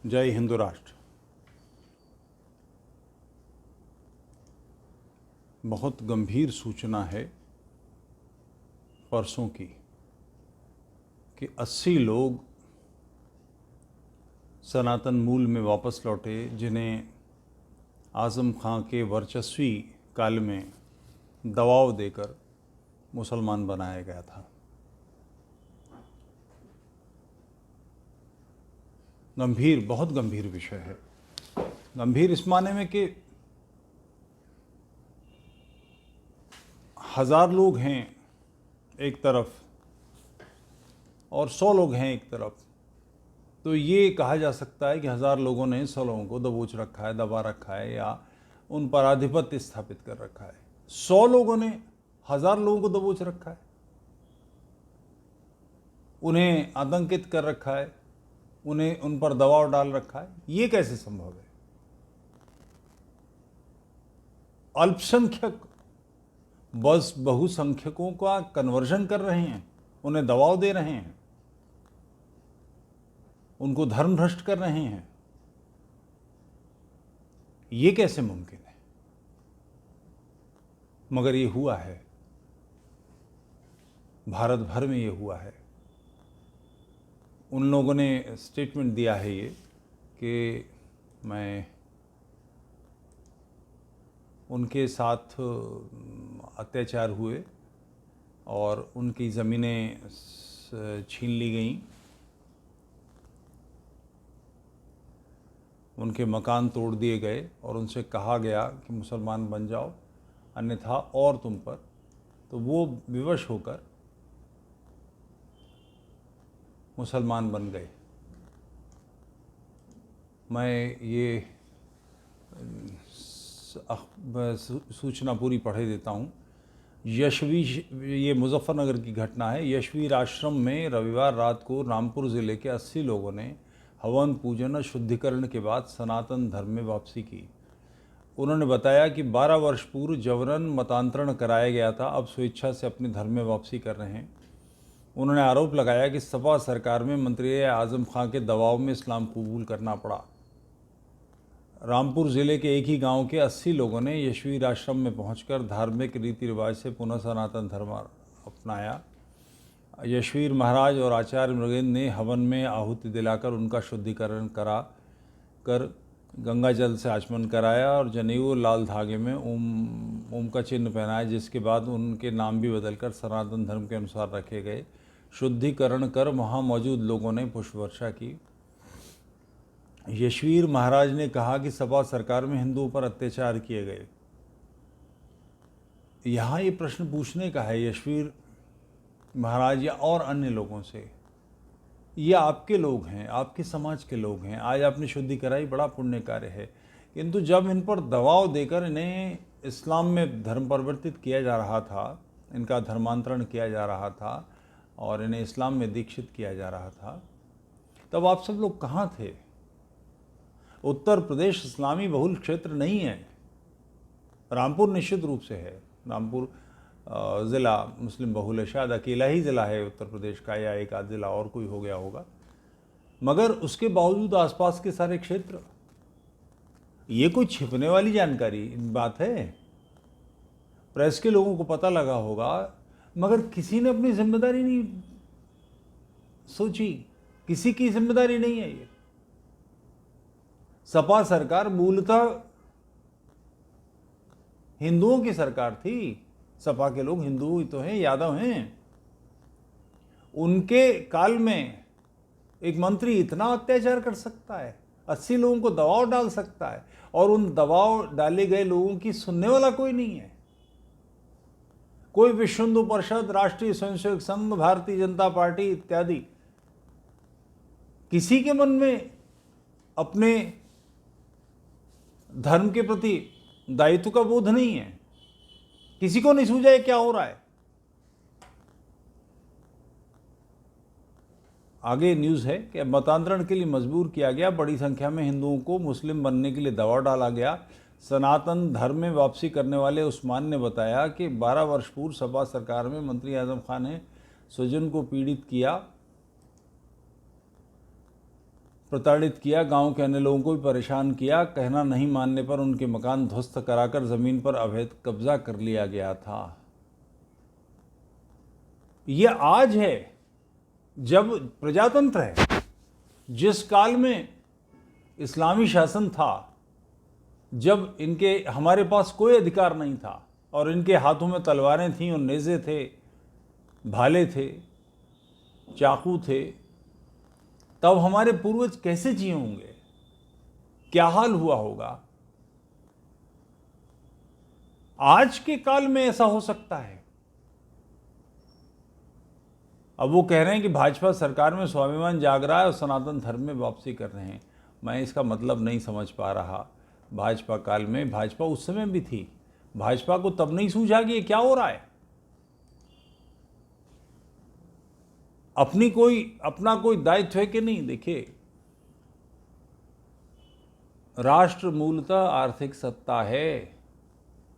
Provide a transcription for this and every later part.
जय हिंदू राष्ट्र। बहुत गंभीर सूचना है परसों की कि 80 लोग सनातन मूल में वापस लौटे, जिन्हें आज़म खां के वर्चस्वी काल में दबाव देकर मुसलमान बनाया गया था। गंभीर, बहुत गंभीर विषय है। गंभीर इस माने में कि 1000 लोग हैं एक तरफ और 100 लोग हैं एक तरफ, तो ये कहा जा सकता है कि 1000 लोगों ने 100 लोगों को दबोच रखा है, दबा रखा है या उन पर आधिपत्य स्थापित कर रखा है। 100 लोगों ने 1000 लोगों को दबोच रखा है, उन्हें आतंकित कर रखा है, उन्हें उन पर दबाव डाल रखा है। ये कैसे संभव है? अल्पसंख्यक बस बहुसंख्यकों का कन्वर्जन कर रहे हैं, उन्हें दबाव दे रहे हैं, उनको धर्म भ्रष्ट कर रहे हैं। ये कैसे मुमकिन है? मगर ये हुआ है, भारत भर में ये हुआ है। उन लोगों ने स्टेटमेंट दिया है ये कि मैं उनके साथ अत्याचार हुए और उनकी ज़मीनें छीन ली गईं, उनके मकान तोड़ दिए गए और उनसे कहा गया कि मुसलमान बन जाओ, अन्यथा और तुम पर। तो वो विवश होकर मुसलमान बन गए। मैं ये सूचना पूरी पढ़े देता हूँ। ये मुजफ्फरनगर की घटना है। यशवीर आश्रम में रविवार रात को रामपुर ज़िले के 80 लोगों ने हवन पूजन और शुद्धिकरण के बाद सनातन धर्म में वापसी की। उन्होंने बताया कि 12 वर्ष पूर्व जबरन मतांतरण कराया गया था, अब स्वेच्छा से अपने धर्म में वापसी कर रहे हैं। उन्होंने आरोप लगाया कि सपा सरकार में मंत्री आज़म खां के दबाव में इस्लाम कबूल करना पड़ा। रामपुर ज़िले के एक ही गांव के 80 लोगों ने यशवीर आश्रम में पहुंचकर धार्मिक रीति रिवाज से पुनः सनातन धर्म अपनाया। यशवीर महाराज और आचार्य मृगेंद्र ने हवन में आहुति दिलाकर उनका शुद्धिकरण करा कर गंगा जल से आचमन कराया और जनेऊ लाल धागे में ओम का चिन्ह पहनाया, जिसके बाद उनके नाम भी बदलकर सनातन धर्म के अनुसार रखे गए। शुद्धिकरण कर वहाँ मौजूद लोगों ने पुष्प वर्षा की। यशवीर महाराज ने कहा कि सपा सरकार में हिंदुओं पर अत्याचार किए गए। यहाँ ये प्रश्न पूछने का है यशवीर महाराज या और अन्य लोगों से, ये आपके लोग हैं, आपके समाज के लोग हैं, आज आपने शुद्धि कराई, बड़ा पुण्य कार्य है। किंतु जब इन पर दबाव देकर इन्हें इस्लाम में धर्म परिवर्तित किया जा रहा था, इनका धर्मांतरण किया जा रहा था और इन्हें इस्लाम में दीक्षित किया जा रहा था, तब आप सब लोग कहाँ थे? उत्तर प्रदेश इस्लामी बहुल क्षेत्र नहीं है। रामपुर निश्चित रूप से है। रामपुर ज़िला मुस्लिम बहुल है, शायद अकेला ही ज़िला है उत्तर प्रदेश का, या एक आध ज़िला और कोई हो गया होगा। मगर उसके बावजूद आसपास के सारे क्षेत्र, ये कोई छिपने वाली जानकारी बात है? प्रेस के लोगों को पता लगा होगा, मगर किसी ने अपनी जिम्मेदारी नहीं सोची। किसी की जिम्मेदारी नहीं है ये। सपा सरकार मूलतः हिंदुओं की सरकार थी। सपा के लोग हिंदू ही तो हैं, यादव हैं। उनके काल में एक मंत्री इतना अत्याचार कर सकता है, 80 लोगों को दबाव डाल सकता है, और उन दबाव डाले गए लोगों की सुनने वाला कोई नहीं है। कोई विश्व हिंदू परिषद, राष्ट्रीय स्वयंसेवक संघ, भारतीय जनता पार्टी इत्यादि, किसी के मन में अपने धर्म के प्रति दायित्व का बोध नहीं है। किसी को नहीं सूझा क्या हो रहा है। आगे न्यूज़ है कि मतांतरण के लिए मजबूर किया गया, बड़ी संख्या में हिंदुओं को मुस्लिम बनने के लिए दबाव डाला गया। सनातन धर्म में वापसी करने वाले उस्मान ने बताया कि 12 वर्ष पूर्व सपा सरकार में मंत्री आज़म खान ने स्वजन को पीड़ित किया प्रताड़ित किया, गांव के अन्य लोगों को भी परेशान किया। कहना नहीं मानने पर उनके मकान ध्वस्त कराकर ज़मीन पर अवैध कब्जा कर लिया गया था। ये आज है जब प्रजातंत्र है। जिस काल में इस्लामी शासन था, जब इनके हमारे पास कोई अधिकार नहीं था और इनके हाथों में तलवारें थीं और नेज़े थे, भाले थे, चाकू थे, तब हमारे पूर्वज कैसे जिए होंगे, क्या हाल हुआ होगा। आज के काल में ऐसा हो सकता है। अब वो कह रहे हैं कि भाजपा सरकार में स्वाभिमान जाग रहा है और सनातन धर्म में वापसी कर रहे हैं। मैं इसका मतलब नहीं समझ पा रहा। भाजपा काल में, भाजपा उस समय भी थी, भाजपा को तब नहीं सूझा कि ये क्या हो रहा है। अपना कोई दायित्व है कि नहीं। देखिए, राष्ट्र मूलतः आर्थिक सत्ता है।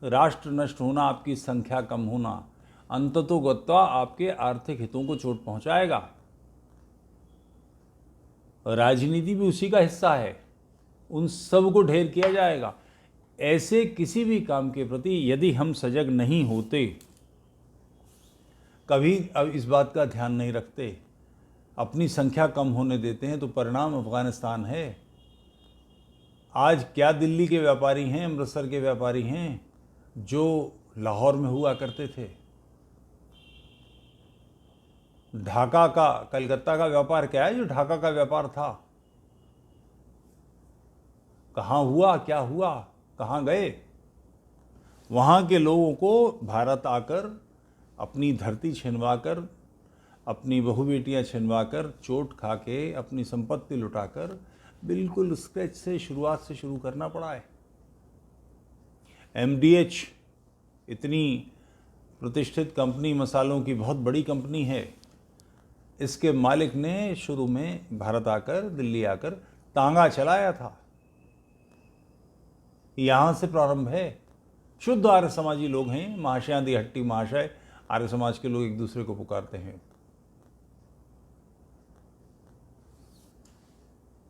राष्ट्र नष्ट होना, आपकी संख्या कम होना, अंततोगत्वा आपके आर्थिक हितों को चोट पहुंचाएगा। राजनीति भी उसी का हिस्सा है, उन सब को ढेर किया जाएगा। ऐसे किसी भी काम के प्रति यदि हम सजग नहीं होते, कभी अब इस बात का ध्यान नहीं रखते, अपनी संख्या कम होने देते हैं, तो परिणाम अफगानिस्तान है। आज क्या दिल्ली के व्यापारी हैं, अमृतसर के व्यापारी हैं जो लाहौर में हुआ करते थे। ढाका का, कलकत्ता का व्यापार क्या है जो ढाका का व्यापार था। कहाँ हुआ, क्या हुआ, कहाँ गए। वहाँ के लोगों को भारत आकर अपनी धरती छिनवाकर, अपनी बहू बेटियाँ छिनवाकर, चोट खा के, अपनी संपत्ति लुटाकर बिल्कुल स्क्रैच से, शुरुआत से शुरू करना पड़ा है। MDH इतनी प्रतिष्ठित कंपनी, मसालों की बहुत बड़ी कंपनी है। इसके मालिक ने शुरू में भारत आकर, दिल्ली आकर तांगा चलाया था। यहाँ से प्रारंभ है। शुद्ध आर्य समाजी लोग हैं, महाशयादि हट्टी महाशय, आर्य समाज के लोग एक दूसरे को पुकारते हैं।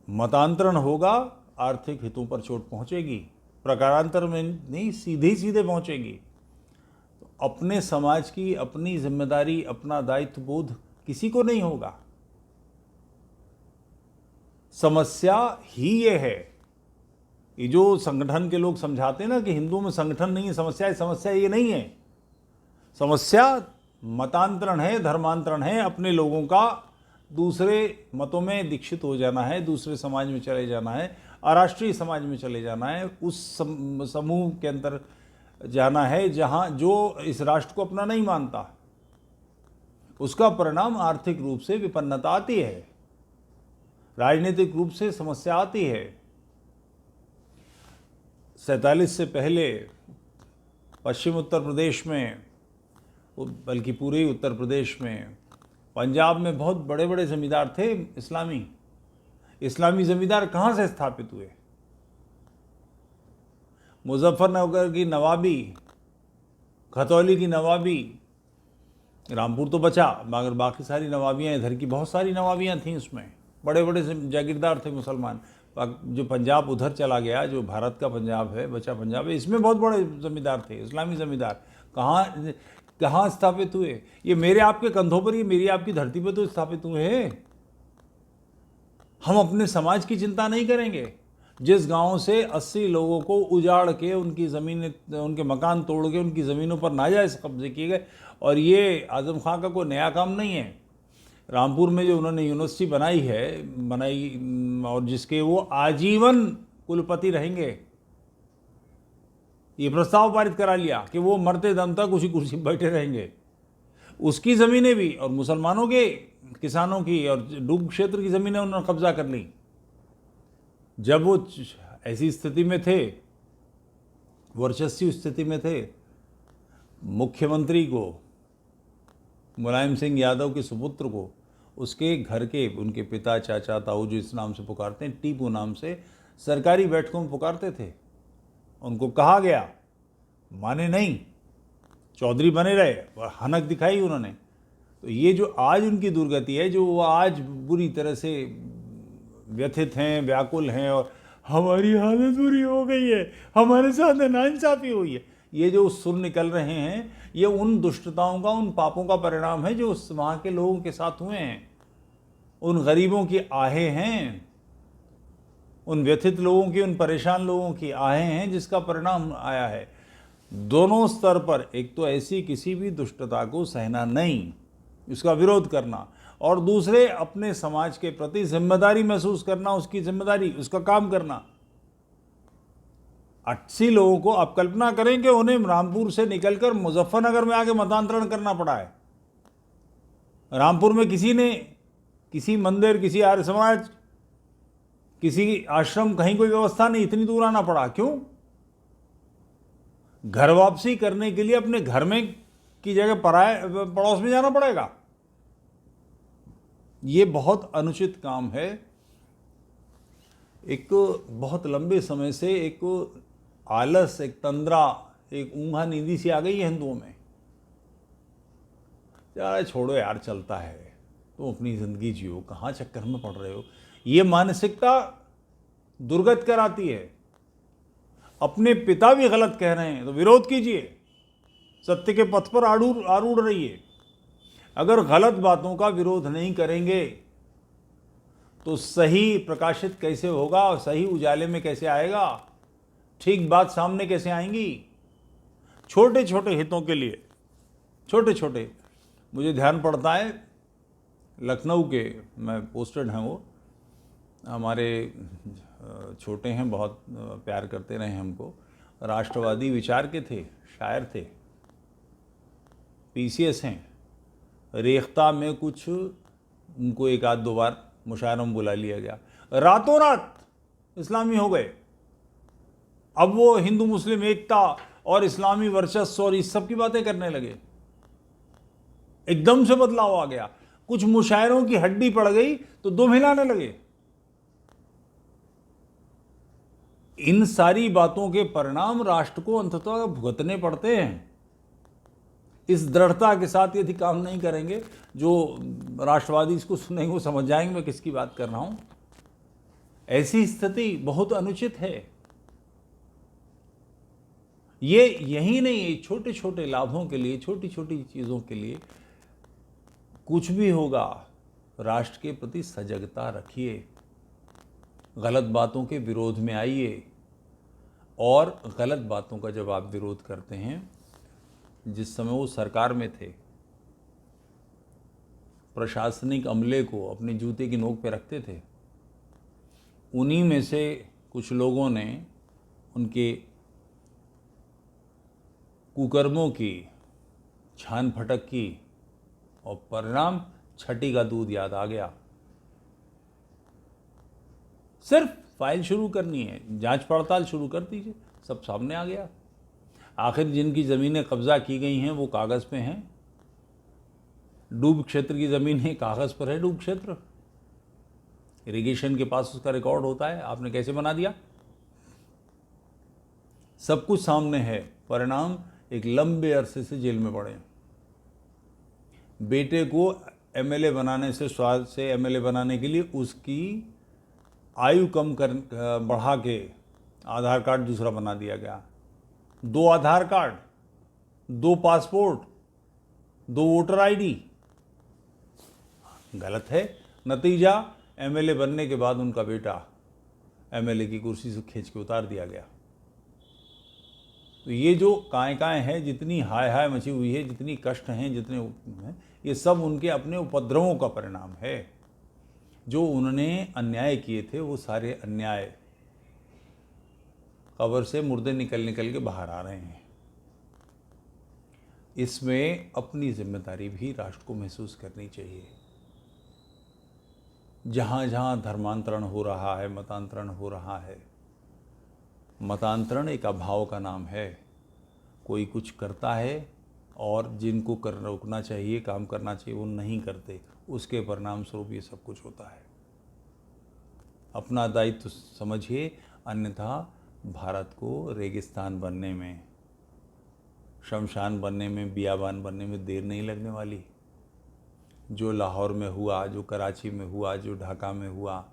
मतांतरण होगा, आर्थिक हितों पर चोट पहुंचेगी। प्रकारांतर में नहीं, सीधे सीधे पहुंचेगी। तो अपने समाज की अपनी जिम्मेदारी, अपना दायित्व बोध किसी को नहीं होगा। समस्या ही ये है। ये जो संगठन के लोग समझाते हैं ना कि हिंदुओं में संगठन नहीं है, समस्या ये नहीं है। समस्या मतांतरण है, धर्मांतरण है। अपने लोगों का दूसरे मतों में दीक्षित हो जाना है, दूसरे समाज में चले जाना है, अराष्ट्रीय समाज में चले जाना है, उस समूह के अंदर जाना है जहां जो इस राष्ट्र को अपना नहीं मानता। उसका परिणाम आर्थिक रूप से विपन्नता आती है, राजनीतिक रूप से समस्या आती है। 47 से पहले पश्चिम उत्तर प्रदेश में, बल्कि पूरे उत्तर प्रदेश में, पंजाब में बहुत बड़े बड़े जमींदार थे इस्लामी जमींदार। कहाँ से स्थापित हुए? मुजफ्फरनगर की नवाबी, खतौली की नवाबी, रामपुर तो बचा, मगर बाकी सारी नवाबियाँ, इधर की बहुत सारी नवाबियाँ थीं। उसमें बड़े बड़े जागीरदार थे मुसलमान। जो पंजाब उधर चला गया, जो भारत का पंजाब है, बचा पंजाब है, इसमें बहुत बड़े जमींदार थे, इस्लामी जमींदार। कहाँ स्थापित हुए? ये मेरे आपके कंधों पर, ये मेरी आपकी धरती पर तो स्थापित हुए हैं। हम अपने समाज की चिंता नहीं करेंगे। जिस गांव से 80 लोगों को उजाड़ के, उनकी ज़मीनें, उनके मकान तोड़ के, उनकी ज़मीनों पर नाजायज़ कब्जे किए गए। और ये आज़म खां का कोई नया काम नहीं है। रामपुर में जो उन्होंने यूनिवर्सिटी बनाई और जिसके वो आजीवन कुलपति रहेंगे, ये प्रस्ताव पारित करा लिया कि वो मरते दम तक उसी कुर्सी पर बैठे रहेंगे। उसकी ज़मीनें भी, और मुसलमानों के किसानों की और डूब क्षेत्र की ज़मीनें उन्होंने कब्जा कर ली। जब वो ऐसी स्थिति में थे, वर्चस्वी स्थिति में थे, मुख्यमंत्री को, मुलायम सिंह यादव के सुपुत्र को, उसके घर के, उनके पिता, चाचा, ताऊ, जो इस नाम से पुकारते हैं, टीपू नाम से, सरकारी बैठकों में पुकारते थे। उनको कहा गया, माने नहीं, चौधरी बने रहे, हनक दिखाई उन्होंने। तो ये जो आज उनकी दुर्गति है, जो वो आज बुरी तरह से व्यथित हैं, व्याकुल हैं और हमारी हालत बुरी हो गई है, हमारे साथ नाइंसाफी हुई है, ये जो सुर निकल रहे हैं, ये उन दुष्टताओं का, उन पापों का परिणाम है जो वहाँ के लोगों के साथ हुए हैं। उन गरीबों की आहें हैं, उन व्यथित लोगों की, उन परेशान लोगों की आहें हैं, जिसका परिणाम आया है। दोनों स्तर पर, एक तो ऐसी किसी भी दुष्टता को सहना नहीं, उसका विरोध करना, और दूसरे अपने समाज के प्रति जिम्मेदारी महसूस करना, उसकी जिम्मेदारी, उसका काम करना। 80 लोगों को आप कल्पना करें कि उन्हें रामपुर से निकलकर मुजफ्फरनगर में आके मतांतरण करना पड़ा है। रामपुर में किसी ने, किसी मंदिर, किसी आर्य समाज, किसी आश्रम, कहीं कोई व्यवस्था नहीं, इतनी दूर आना पड़ा। क्यों? घर वापसी करने के लिए अपने घर में की जगह पड़ोस में जाना पड़ेगा। ये बहुत अनुचित काम है। एक बहुत लंबे समय से एक आलस, एक तंद्रा, एक ऊंघा नींदी सी आ गई है हिंदुओं में। यार छोड़ो यार, चलता है, तुम अपनी जिंदगी जियो, कहाँ चक्कर में पड़ रहे हो। ये मानसिकता दुर्गत कराती है। अपने पिता भी गलत कह रहे हैं तो विरोध कीजिए, सत्य के पथ पर आरूढ़ रहिए। अगर गलत बातों का विरोध नहीं करेंगे तो सही प्रकाशित कैसे होगा और सही उजाले में कैसे आएगा, ठीक बात सामने कैसे आएंगी। छोटे छोटे हितों के लिए, छोटे छोटे, मुझे ध्यान पड़ता है लखनऊ के, मैं पोस्टेड हैं वो, हमारे छोटे हैं, बहुत प्यार करते रहे हमको, राष्ट्रवादी विचार के थे, शायर थे, पीसीएस हैं। रेख्ता में कुछ उनको एक आध दो बार मुशायरों में बुला लिया गया, रातों रात इस्लामी हो गए। अब वो हिंदू मुस्लिम एकता और इस्लामी वर्चस्व और इस सब की बातें करने लगे। एकदम से बदलाव आ गया। कुछ मुशायरों की हड्डी पड़ गई तो दो मिलाने लगे। इन सारी बातों के परिणाम राष्ट्र को अंततः भुगतने पड़ते हैं। इस दृढ़ता के साथ यदि काम नहीं करेंगे, जो राष्ट्रवादी इसको सुनेंगे वो समझ जाएंगे मैं किसकी बात कर रहा हूं। ऐसी स्थिति बहुत अनुचित है। ये यही नहीं, छोटे छोटे लाभों के लिए, छोटी छोटी चीजों के लिए कुछ भी होगा, राष्ट्र के प्रति सजगता रखिए, गलत बातों के विरोध में आइए। और गलत बातों का जब आप विरोध करते हैं, जिस समय वो सरकार में थे, प्रशासनिक अमले को अपने जूते की नोक पे रखते थे, उन्हीं में से कुछ लोगों ने उनके कुकर्मों की छान फटक की और परिणाम छठी का दूध याद आ गया। सिर्फ फाइल शुरू करनी है, जांच पड़ताल शुरू कर दीजिए, सब सामने आ गया। आखिर जिनकी ज़मीनें कब्जा की गई हैं वो कागज़ पे हैं। डूब क्षेत्र की ज़मीनें कागज़ पर है, डूब क्षेत्र, इरिगेशन के पास उसका रिकॉर्ड होता है, आपने कैसे बना दिया, सब कुछ सामने है। परिणाम एक लंबे अरसे से जेल में पड़े। बेटे को एमएलए बनाने से, स्वाद से एमएलए बनाने के लिए उसकी आयु कम कर बढ़ा के आधार कार्ड दूसरा बना दिया गया। 2 आधार कार्ड, 2 पासपोर्ट, 2 वोटर आईडी। गलत है। नतीजा, एमएलए बनने के बाद उनका बेटा एमएलए की कुर्सी से खींच के उतार दिया गया। तो ये जो काएँ हैं, जितनी हाय हाय मची हुई है, जितनी कष्ट हैं, जितने हैं, ये सब उनके अपने उपद्रवों का परिणाम है। जो उन्होंने अन्याय किए थे वो सारे अन्याय कब्र से मुर्दे निकल के बाहर आ रहे हैं। इसमें अपनी जिम्मेदारी भी राष्ट्र को महसूस करनी चाहिए। जहाँ जहाँ धर्मांतरण हो रहा है, मतांतरण हो रहा है, मतांतरण एक अभाव का नाम है। कोई कुछ करता है और जिनको रोकना चाहिए, काम करना चाहिए, वो नहीं करते, उसके परिणाम स्वरूप ये सब कुछ होता है। अपना दायित्व समझिए, अन्यथा भारत को रेगिस्तान बनने में, शमशान बनने में, बियाबान बनने में देर नहीं लगने वाली। जो लाहौर में हुआ, जो कराची में हुआ, जो ढाका में हुआ,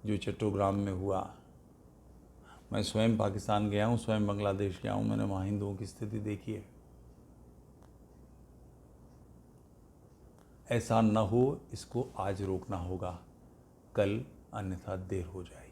जो चट्टोग्राम में हुआ। मैं स्वयं पाकिस्तान गया हूँ, स्वयं बांग्लादेश गया हूँ, मैंने वहाँ हिंदुओं की स्थिति देखी है। ऐसा न हो, इसको आज रोकना होगा, कल अन्यथा देर हो जाएगी।